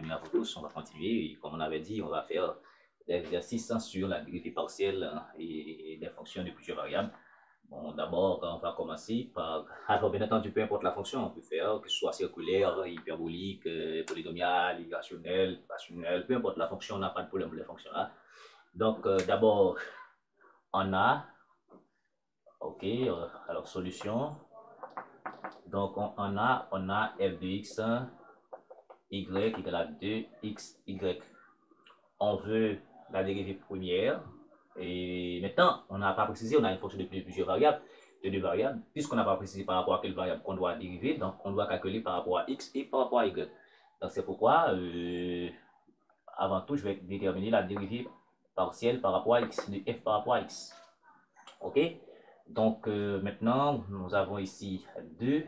bienvenue à vous tous. On va continuer. Et comme on avait dit, on va faire l'exercice sur la dérivée partielle et des fonctions de plusieurs variables. Bon, d'abord, on va commencer par... Alors, bien entendu, peu importe la fonction, on peut faire, que ce soit circulaire, hyperbolique, polynomiale, irrationnelle, rationnelle, peu importe la fonction, on n'a pas de problème pour les fonctions là. Donc, d'abord, on a... OK, alors solution. Donc, on a f de x, y égale à 2xy. On veut la dérivée première. Et maintenant, on n'a pas précisé, on a une fonction de plusieurs variables, de deux variables. Puisqu'on n'a pas précisé par rapport à quelle variable qu'on doit dériver, donc on doit calculer par rapport à x et par rapport à y. Donc c'est pourquoi, avant tout, je vais déterminer la dérivée partielle par rapport à x, de f par rapport à x. OK? Donc maintenant, nous avons ici 2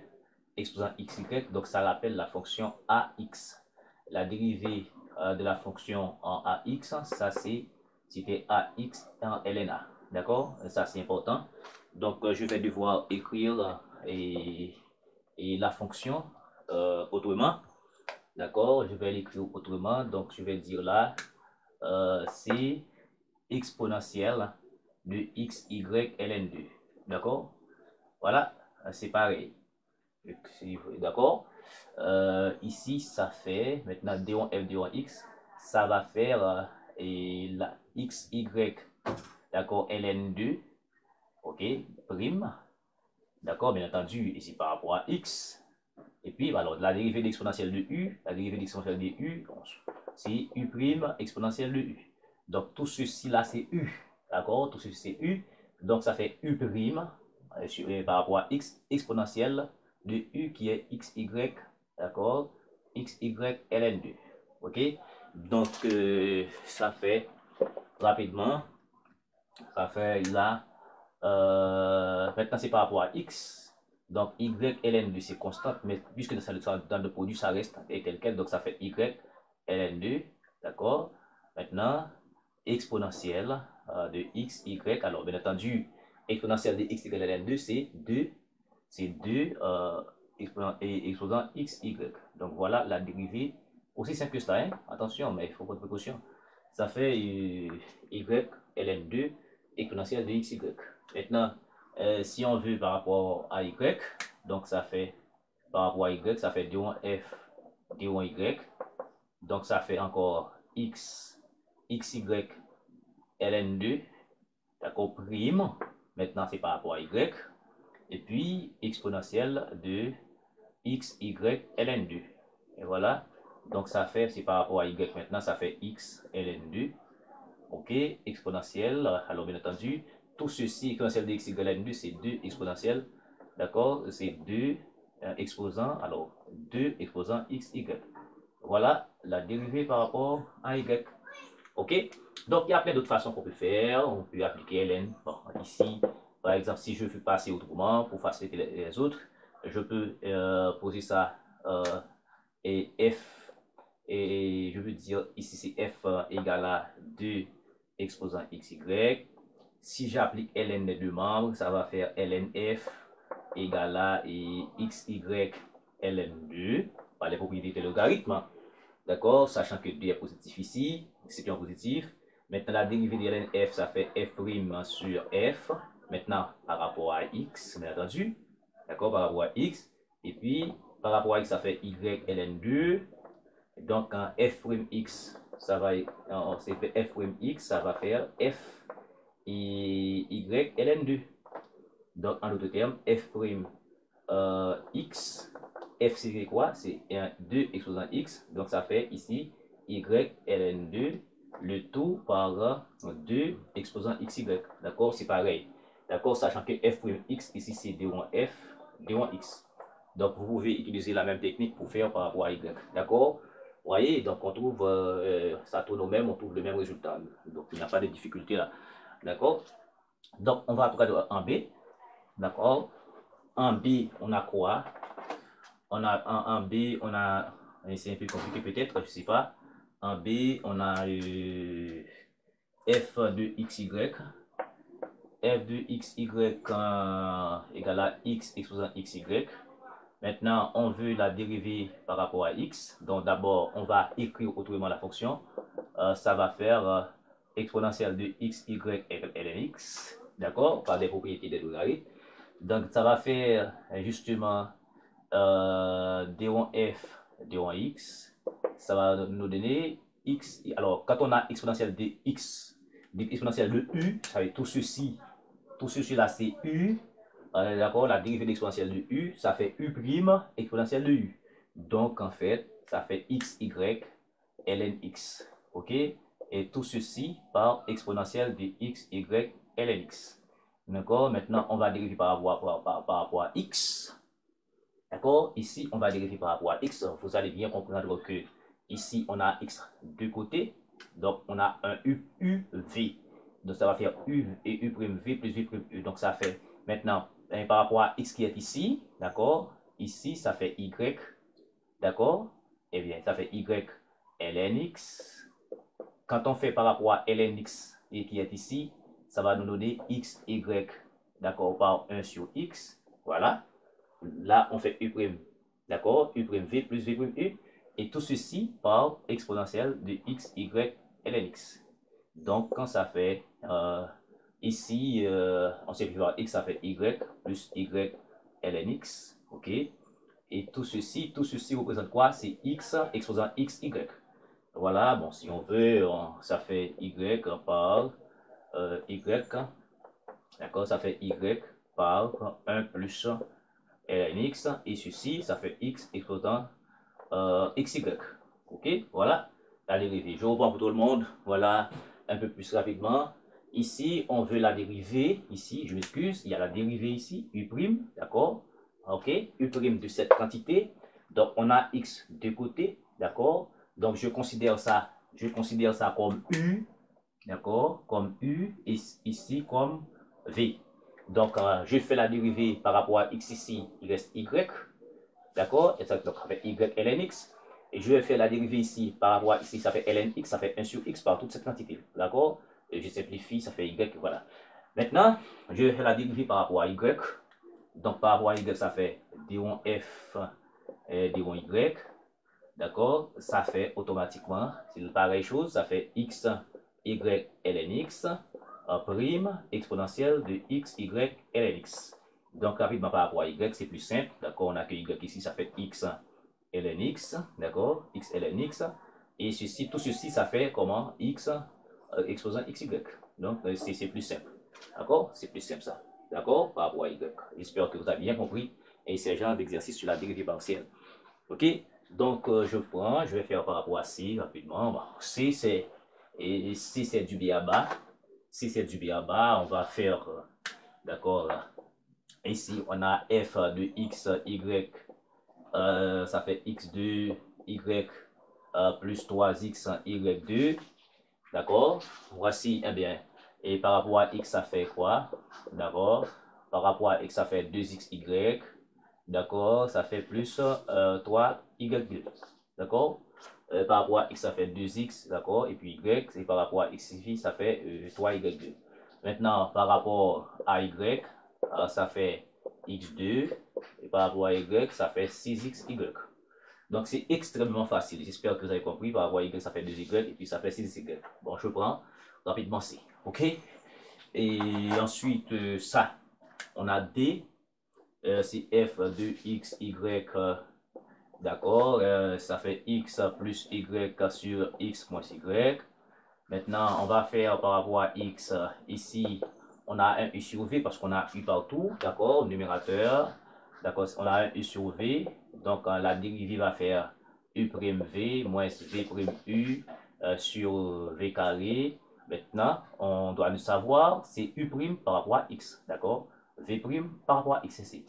exposant xy, donc ça rappelle la fonction ax. La dérivée de la fonction en ax, ça c'était ax en ln. D'accord? Ça c'est important. Donc je vais devoir écrire la fonction autrement. D'accord? Je vais l'écrire autrement. Donc je vais dire là, c'est exponentielle de xy ln2. D'accord? Voilà, c'est pareil. D'accord? Ici, ça fait, maintenant, d1 f d1 x, ça va faire la xy, d'accord, ln2, ok, prime, d'accord, bien entendu, ici par rapport à x. Et puis, alors, la dérivée d'exponentielle de u, la dérivée d'exponentielle de u, c'est u prime exponentielle de u. Donc, tout ceci là, c'est u, d'accord, tout ceci c'est u. Donc, ça fait u prime par rapport à x exponentielle de u qui est xy, d'accord, xy ln2. Ok, donc ça fait rapidement, ça fait là, maintenant c'est par rapport à x, donc y ln2 c'est constant, mais puisque dans le produit ça reste tel quel, donc ça fait y ln2, d'accord. Maintenant exponentielle de xy, alors bien entendu exponentielle de xy ln2 c'est 2 exposant xy. Donc voilà la dérivée, aussi simple que ça, hein? Attention, mais il faut prendre précaution. Ça fait y ln2 exponentielle de xy. Maintenant, si on veut par rapport à y, donc ça fait par rapport à y, ça fait d1f, d1y. Donc ça fait encore xy ln2, d'accord, prime. Maintenant c'est par rapport à y. Et puis exponentielle de xy ln2. Et voilà, donc ça fait, c'est par rapport à y maintenant, ça fait x ln2. Ok, exponentielle, alors bien entendu, tout ceci, exponentielle de xy ln2, c'est 2 exponentielle, d'accord, c'est 2 exposant, alors 2 exposant xy. Voilà la dérivée par rapport à y. Ok, donc il y a plein d'autres façons qu'on peut faire. On peut appliquer ln. Bon, ici, par exemple, si je veux passer autrement pour faciliter les autres, je peux poser ça et f, et je veux dire ici c'est f égale à 2 exposant xy. Si j'applique ln des deux membres, ça va faire lnf égale à xy ln2 par les propriétés de logarithme. D'accord? Sachant que 2 est positif ici, c'est un positif. Maintenant, la dérivée de ln f, ça fait f' sur f. Maintenant, par rapport à x, bien entendu. D'accord? Par rapport à x. Et puis, par rapport à x, ça fait y ln2. Donc, en f'x, ça va, c'est f'x, ça va faire f et y ln2. Donc, en d'autres termes, f' x, f c'est quoi? C'est 2 exposant x, donc ça fait ici y ln2, le tout par 2 exposant xy, d'accord? C'est pareil, d'accord? Sachant que f'(x) ici c'est d1f, d1x. Donc vous pouvez utiliser la même technique pour faire par rapport à y, d'accord? Vous voyez, donc on trouve, ça tourne au même, on trouve le même résultat, donc il n'y a pas de difficulté là, d'accord? Donc on va en tout cas en B, d'accord? En B, on a quoi? On a en B, on a, c'est un peu compliqué peut-être, je sais pas. En B, on a f de xy, f de xy égale à x exposant xy. Maintenant, on veut la dériver par rapport à x. Donc d'abord, on va écrire autrement la fonction. Ça va faire exponentielle de x, y égale ln x. D'accord? Par des propriétés des logarithmes. Donc ça va faire justement d1 f, d1 x. Ça va nous donner x. Alors, quand on a exponentielle de x, exponentielle de u, ça veut dire tout ceci là c'est u. D'accord, la dérivée exponentielle de u, ça fait u' exponentielle de u. Donc, en fait, ça fait x, y, ln x. OK? Et tout ceci par exponentielle de x, y, ln x. D'accord? Maintenant, on va dériver par rapport à x. D'accord? Ici, on va dériver par rapport à x. Vous allez bien comprendre que ici, on a x de côté. Donc, on a un uv. Donc, ça va faire u et u' v plus v' u. Donc, ça fait maintenant, par rapport à x qui est ici, d'accord? Ici, ça fait y, d'accord? Eh bien, ça fait y ln x. Quand on fait par rapport à ln x et qui est ici, ça va nous donner x, y, d'accord, par 1 sur x. Voilà. Là, on fait u', d'accord, u' v plus v' u, et tout ceci par exponentielle de x, y, ln x. Donc, quand ça fait, ici, on simplifie par x, ça fait y plus y ln x, ok, et tout ceci représente quoi? C'est x exposant x, y. Voilà, bon, si on veut, ça fait y par y, d'accord, ça fait y par 1 plus ln x, et ceci, ça fait x exposant xy. Ok, voilà la dérivée. Je reprends pour tout le monde, voilà un peu plus rapidement. Ici, on veut la dérivée, ici, je m'excuse, il y a la dérivée ici, u', d'accord, ok, u' de cette quantité. Donc, on a x de côté, d'accord, donc je considère ça comme u, d'accord, comme u, et ici comme v. Donc, je fais la dérivée par rapport à x ici, il reste y, d'accord, et ça, donc, ça fait y ln x. Et je vais faire la dérivée ici par rapport à ici, ça fait ln x, ça fait 1 sur x par toute cette quantité, d'accord. Et je simplifie, ça fait y, voilà. Maintenant, je vais faire la dérivée par rapport à y. Donc, par rapport à y, ça fait d1 f et d1 y, d'accord. Ça fait automatiquement, c'est la pareille chose, ça fait x, y ln x, prime exponentielle de x, y ln x. Donc, rapidement par rapport à y, c'est plus simple. D'accord, on a que y ici, ça fait x ln x, d'accord, x ln x. Et ceci, tout ceci, ça fait comment? X exposant xy. Donc, c'est plus simple. D'accord, c'est plus simple ça. D'accord, par rapport à y. J'espère que vous avez bien compris. Et c'est le genre d'exercice sur la dérivée partielle. Ok, donc je vais faire par rapport à C rapidement. Bon, C c'est du B à bas. Si c'est du B à bas, on va faire, d'accord, ici on a f de x, y, ça fait x2, y plus 3x, y2, d'accord. Voici, eh bien, et par rapport à x ça fait quoi? D'accord, par rapport à x ça fait 2xy, d'accord, ça fait plus 3y2, d'accord. Par rapport à x, ça fait 2x, d'accord, et puis y, et par rapport à x ici, ça fait 3y2. Maintenant, par rapport à y, ça fait x2, et par rapport à y, ça fait 6xy. Donc, c'est extrêmement facile. J'espère que vous avez compris. Par rapport à y, ça fait 2y, et puis ça fait 6y. Bon, je prends rapidement C, ok. Et ensuite, ça, on a D, c'est f de x, y, d'accord, ça fait x plus y sur x moins y. Maintenant, on va faire par rapport à x, ici, on a un u sur v parce qu'on a u partout, d'accord, numérateur, d'accord, on a un u sur v, donc la dérivée va faire u'v moins v' sur v carré. Maintenant, on doit le savoir, c'est u' par rapport à x, d'accord, v' par rapport à x ici.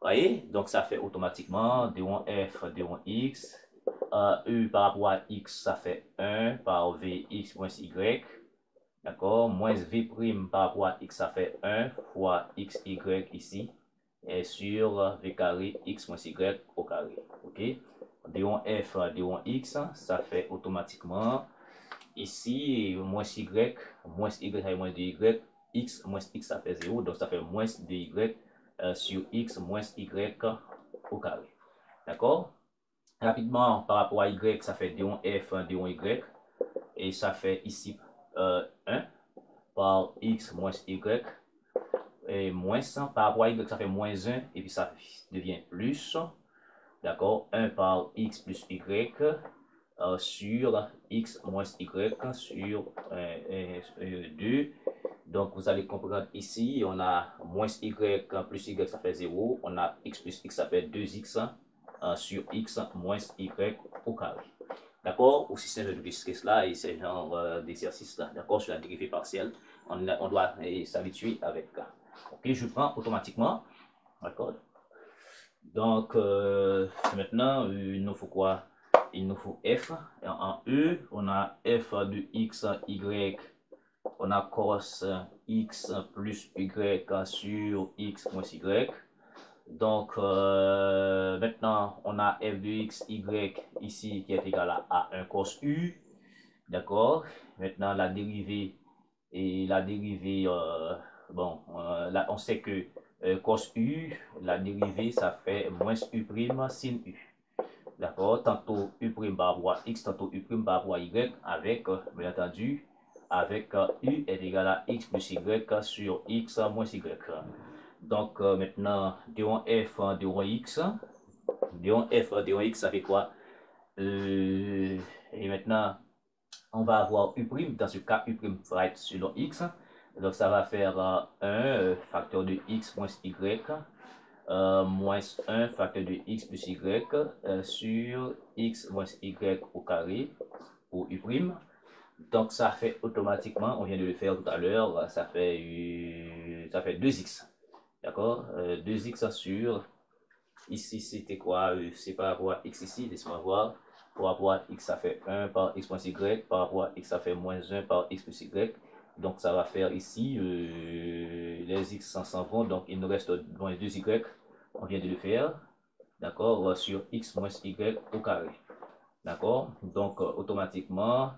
Voyez, donc ça fait automatiquement d1 f, d1 x, e par rapport à x, ça fait 1 par vx moins y, d'accord, moins v' par rapport à x, ça fait 1 fois xy ici, et sur v carré x moins y au carré, ok. d1 f, d1 x, ça fait automatiquement, ici, moins y et moins dy, x moins x, ça fait 0, donc ça fait moins dy sur x moins y au carré. D'accord? Rapidement, par rapport à y, ça fait d1 f, d1 y. Et ça fait ici 1 par x moins y. Et moins par rapport à y, ça fait moins 1. Et puis ça devient plus. D'accord? 1 par x plus y sur x moins y sur 2. Donc, vous allez comprendre ici, on a moins y plus y, ça fait 0. On a x plus x, ça fait 2x sur x moins y au carré. D'accord? Aussi simple que cela, et c'est genre d'exercice là, d'accord, sur la dérivée partielle. On doit s'habituer avec. Ok, je prends automatiquement. D'accord? Donc, maintenant, il nous faut quoi? Il nous faut f. En E, on a f de x, y. On a cos x plus y sur x moins y. Donc, maintenant, on a f de x, y ici qui est égal à 1 cos u. D'accord? Maintenant, la dérivée, bon, là, on sait que cos u, la dérivée, ça fait moins u' sin u. D'accord? Tantôt u' par rapport à x, tantôt u' par rapport à y, avec, bien entendu, avec u est égal à x plus y sur x moins y. Donc, maintenant, d1 f, d1 x, d1 f, d1 x, ça fait quoi? Et maintenant, on va avoir u', dans ce cas, u' va être sur x. Donc, ça va faire 1 facteur de x moins y, moins 1 facteur de x plus y sur x moins y au carré pour u'. Donc, ça fait automatiquement, on vient de le faire tout à l'heure, ça fait 2x. D'accord? 2x sur, ici c'était quoi? C'est par rapport à x ici, laissez-moi voir. Par rapport à x, ça fait 1 par x moins y. Par rapport à x, ça fait moins 1 par x plus y. Donc, ça va faire ici, les x s'en vont. Donc, il nous reste moins 2y. On vient de le faire. D'accord? Sur x moins y au carré. D'accord? Donc, automatiquement,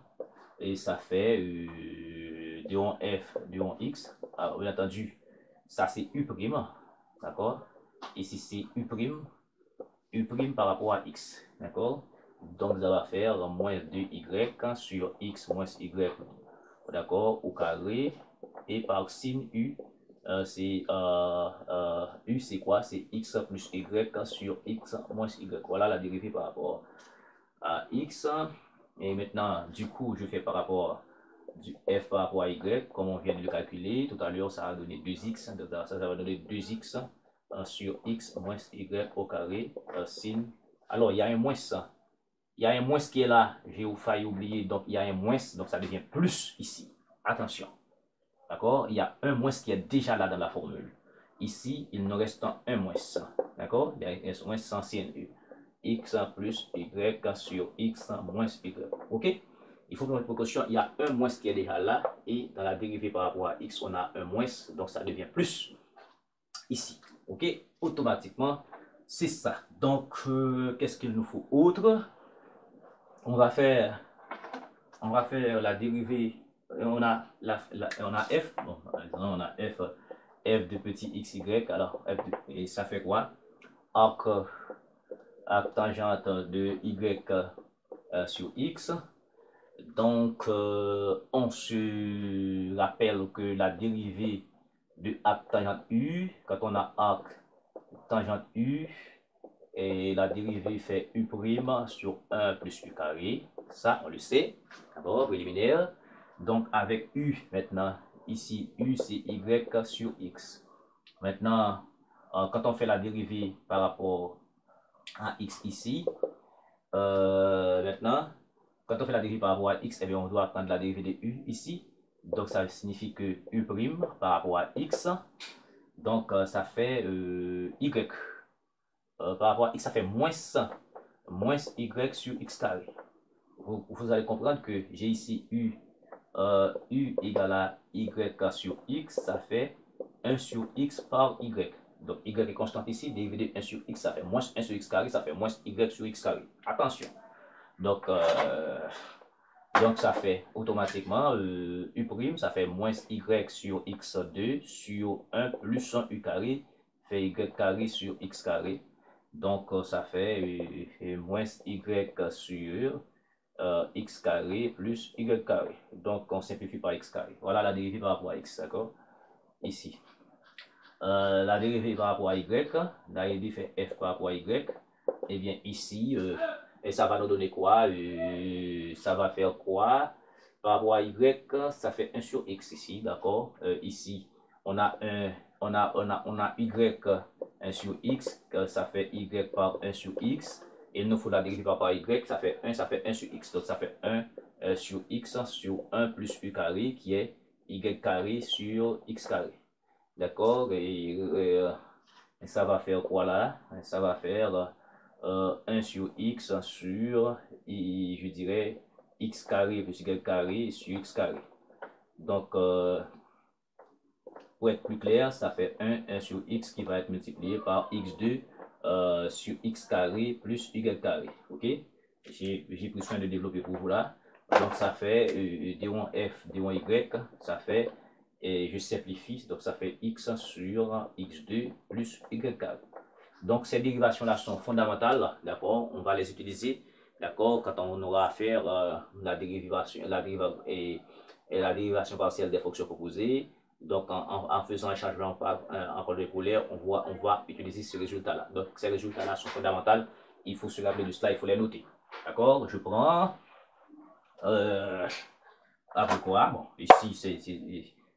et ça fait d1 f, d1 x. Alors, bien entendu, ça c'est u'. D'accord? Ici, c'est u' par rapport à x. D'accord? Donc, ça va faire moins 2y sur x moins y. D'accord? Au carré. Et par sin u, c'est u, c'est quoi? C'est x plus y sur x moins y. Voilà la dérivée par rapport à x. Et maintenant, du coup, je fais par rapport du f par rapport à y, comme on vient de le calculer. Tout à l'heure, ça va donner 2x. Donc, ça va donner 2x sur x moins y au carré sin. Alors, il y a un moins. Il y a un moins qui est là. J'ai failli oublier. Donc, il y a un moins. Donc, ça devient plus ici. Attention. D'accord? Il y a un moins qui est déjà là dans la formule. Ici, il nous reste un moins. D'accord? Il y a un moins sans sin u. X plus y sur x moins y. Ok? Il faut prendre une précaution. Il y a un moins qui est déjà là. Et dans la dérivée par rapport à x, on a un moins. Donc, ça devient plus ici. Ok? Automatiquement, c'est ça. Donc, qu'est-ce qu'il nous faut autre? On va faire la dérivée. On a f. Bon, on a f de petit xy. Alors, et ça fait quoi? Arc tangente de y sur x. Donc, on se rappelle que la dérivée de arc tangente u, quand on a arc tangente u, et la dérivée fait u' sur 1 plus u carré. Ça, on le sait. D'abord, préliminaire. Donc, avec u, maintenant, ici, u, c'est y sur x. Maintenant, quand on fait la dérivée par rapport à x ici, maintenant, quand on fait la dérivée par rapport à x, eh bien, on doit prendre la dérivée de u ici. Donc, ça signifie que u' par rapport à x, donc ça fait y. Par rapport à x, ça fait moins y sur x carré. Vous allez comprendre que j'ai ici u égale à y sur x, ça fait 1 sur x par y. Donc y est constante ici, dérivé de 1 sur x, ça fait moins 1 sur x carré, ça fait moins y sur x carré. Attention. Donc, ça fait automatiquement u', ça fait moins y sur x2 sur 1 plus 1 u carré, fait y carré sur x carré. Donc, ça fait moins y sur x carré plus y carré. Donc, on simplifie par x carré. Voilà la dérivée par rapport à x, d'accord? Ici. La dérivée par rapport à y, la dérivée fait f par rapport à y. Et bien, ici, et ça va nous donner quoi? Ça va faire quoi? Par rapport à y, ça fait 1 sur x ici, d'accord? Ici, on a y 1 sur x, ça fait y par 1 sur x. Et il nous faut la dérivée par rapport à y, ça fait 1 sur x. Donc, ça fait 1 sur x sur 1 plus u carré, qui est y carré sur x carré. D'accord? Et ça va faire quoi là? Ça va faire 1 sur x sur, je dirais, x carré plus y carré sur x carré. Donc, pour être plus clair, ça fait 1 sur x qui va être multiplié par x2 sur x carré plus y carré. Ok? J'ai pris soin de développer pour vous là. Donc, ça fait d1 f, d1 y, ça fait, et je simplifie, donc ça fait x sur x2 plus y carré. Donc, ces dérivations-là sont fondamentales, d'accord? On va les utiliser, d'accord? Quand on aura à faire la dérivation partielle des fonctions proposées. Donc, en faisant un changement en coordonnées polaires, on va utiliser ces résultats-là. Donc, ces résultats-là sont fondamentaux. Il faut se rappeler de cela, il faut les noter. D'accord? Je prends après quoi? Bon,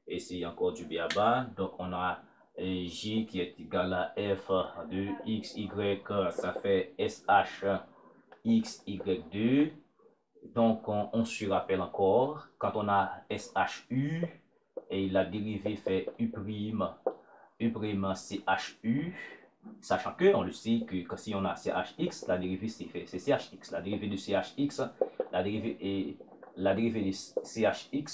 ici encore du b à bas. Donc, on a j qui est égal à f de x, y, ça fait sh x, y2. Donc, on se rappelle encore, quand on a shu, et la dérivée fait u', chu, sachant que, on le sait que si on a chx, la dérivée c'est chx. La dérivée de chx, la dérivée de chx, c'est shx,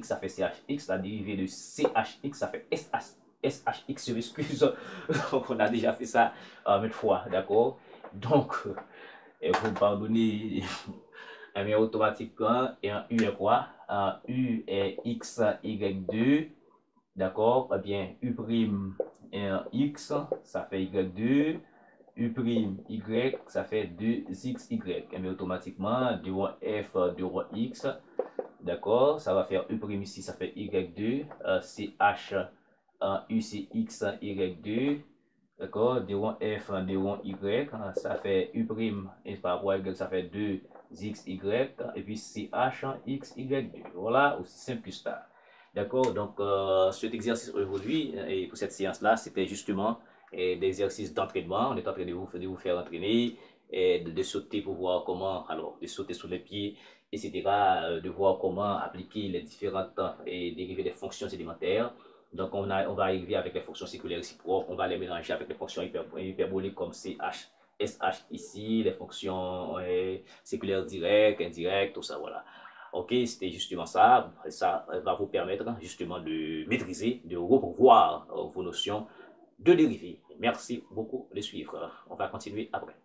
ça fait chx. La dérivée de chx, ça fait shx, je m'excuse. On a déjà fait ça une fois, d'accord? Donc, il faut pardonner. Mais automatiquement, et un U est quoi? Un U est x, y2, d'accord? Eh bien, U' est un x, ça fait y2, U', y, ça fait 2xy. Et bien, automatiquement, du roi f, du roi x, d'accord? Ça va faire U' ici, ça fait y2, ch, u, c'est x, y2, d'accord? D1 f, D1 y, ça fait U' et par rapport à y, ça fait 2xy, et puis ch, x, y2. Voilà, aussi simple que ça. D'accord? Donc, cet exercice aujourd'hui, et pour cette séance-là, c'était justement des exercices d'entraînement. On est en train de vous faire entraîner, et de sauter pour voir comment, alors, de sauter sur les pieds, etc., de voir comment appliquer les différentes dérivées des fonctions élémentaires. Donc, on va arriver avec les fonctions séculaires réciproques, on va les mélanger avec les fonctions hyperboliques comme ch, sh ici, les fonctions séculaires directes, indirectes, tout ça, voilà. Ok, c'était justement ça. Ça va vous permettre justement de maîtriser, de revoir vos notions de dérivées. Merci beaucoup de suivre. On va continuer après.